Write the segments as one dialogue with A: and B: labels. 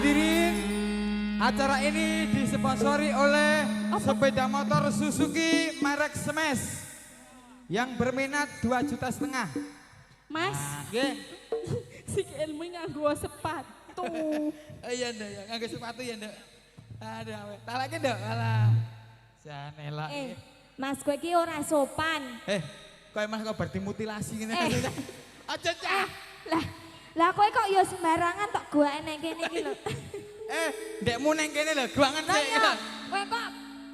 A: Hadirin, acara ini disponsori oleh sepeda motor Suzuki merek Smash yang berminat 2,5 juta.
B: Mas,
A: Nggih.
B: si ilmu nganggo sepatu.
A: Iya ndak ya, nganggo sepatu ya ndak. Aduh, tak lagi ndak alah. Janela.
C: Mas kowe iki ora sopan.
A: Kowe mah kok berarti mutilasi ngene. Aja cah.
C: Lah kowe kok ya sembarangan tok goake nang kene iki lho.
A: Ndekmu neng kene lho, guangan
C: Lah
A: sik.
C: ya, kowe kok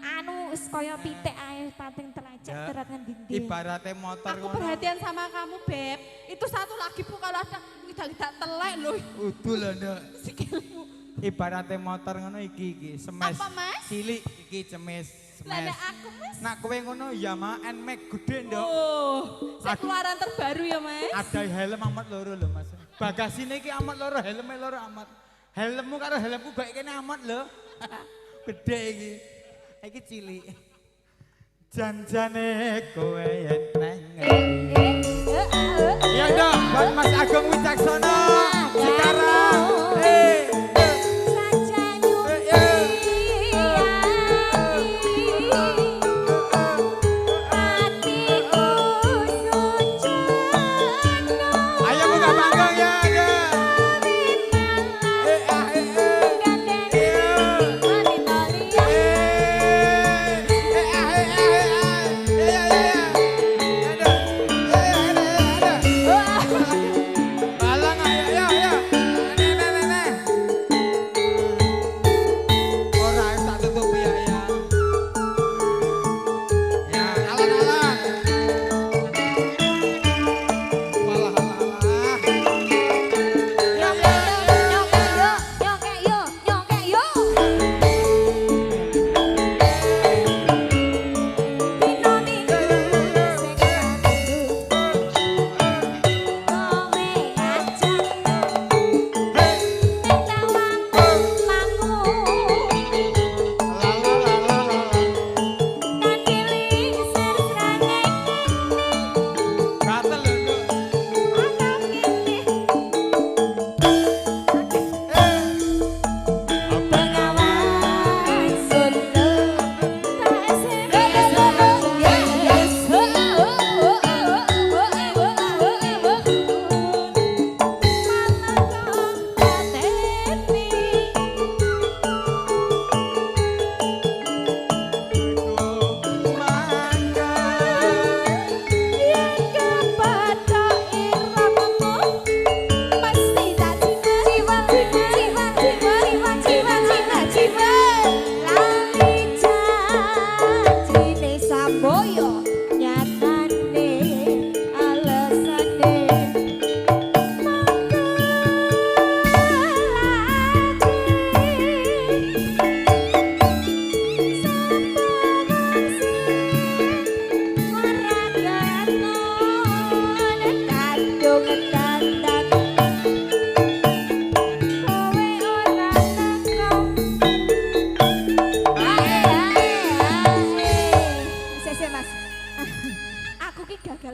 C: anu wis kaya pitik ae pating teracak terat nang dinding.
A: Ibaratnya motor
B: Aku perhatian sama kamu, Beb. Itu satu lagi pun kalau ada tidak telek loh.
A: Udah lho, Nduk.
B: Sikilmu.
A: Ibaratnya motor ngono iki Smash.
B: Apa, Mas?
A: Cilik iki Smash.
B: Lah nek aku, Mas.
A: Nak kowe ngono Yamaha NMAX gede, Nduk.
B: Oh, saya keluaran terbaru ya, Mas.
A: Ada helm amat loro lho, Mas. Bagasine iki amat loro, helmnya loro amat. Helmmu karo helmku gak kene amat lho. Gede iki. Iki cilik. Janjane kowe yen nang. Ya Nduk, buat Mas Agung Wicaksono. Sekarang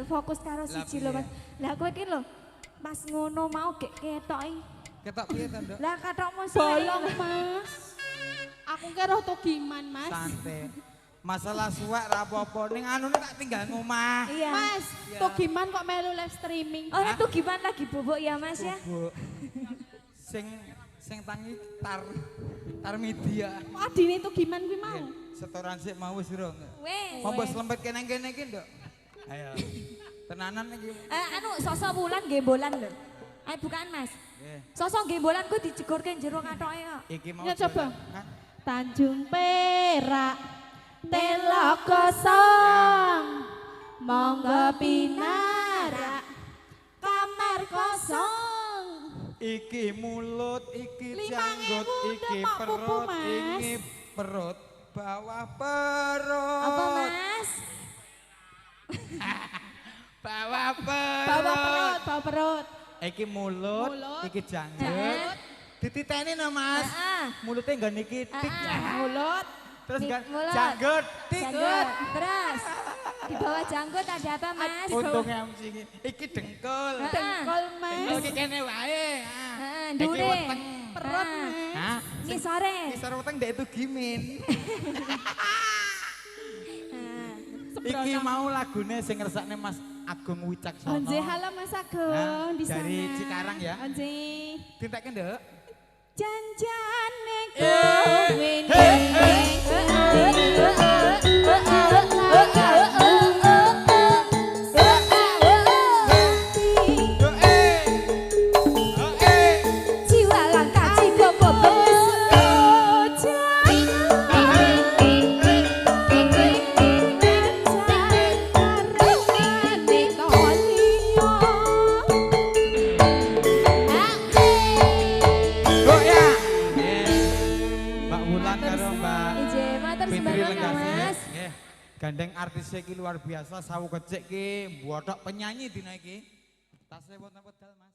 C: fokus karo siji lho Mas. Lah kowe iki lho pas ngono mau gek ketoki.
A: Ketok piye to, Nduk?
C: Lah katokmu
B: bolong, Mas. Aku kira togiman, Mas.
A: Santai. Masalah suwek ra apa-apa ning anune tak tinggal ngomah.
C: Iya.
B: Mas, togiman kok melu live streaming?
C: Oh, itu gimana lagi bobok ya Mas ya?
A: Bubuk. Sing tangi tar media.
B: Adine togiman kuwi mau.
A: Setoran sik mau wis rong.
C: Wes.
A: Apa selempet kene-kene iki, Nduk? Ayo. Tenanan iki.
C: Anu sosok bulan gembolan lho. Ayo bukaan Mas. Sosok gembolan ku dijegurke jero katoke kok.
A: Iki mau.
B: Ya coba. Tanjung Perak telok kosong monggo pinarak kamar kosong.
A: Iki mulut, iki
B: 5.000
A: janggut, iki
B: udah, Pak Pupu,
A: perut,
B: Mas.
A: ini perut, bawah perut.
C: Apa Mas?
A: Bawah perut.
B: Bawa perut.
A: Iki mulut, iki janggut. Dititeni no Mas. Mulutnya enggak niki tik.
B: Mulut.
A: Terus enggak
C: Mulut.
A: janggut, tik.
C: Janggut. Terus di bawah janggut ada apa Mas?
A: Untungnya MC iki dengkul.
B: Dengkul, Mas.
A: Dengkul iki kene wae. Iki
C: Dure.
A: weteng.
B: perut.
A: Hah?
C: Ngisore.
A: Ngisor weteng ndek itu gimin. Iki mau lagune sing ngersakne Mas Agung Wicaksono.
B: Onje halo Mas Agung di sana.
A: Dari Cikarang ya.
B: Onje.
A: Tintekke ndek.
B: Janjane kowe
C: Jiwa langkah jiwa bobes.
A: Mbak Wulan karo Mbak
C: Ije, matur
A: Fitri
C: sembahna
A: Lenggasi.
C: Mas.
A: Nggih. Gandeng artis iki luar biasa, sawu kecik ki, bothok penyanyi dina iki. Tasih wonten wedal Mas.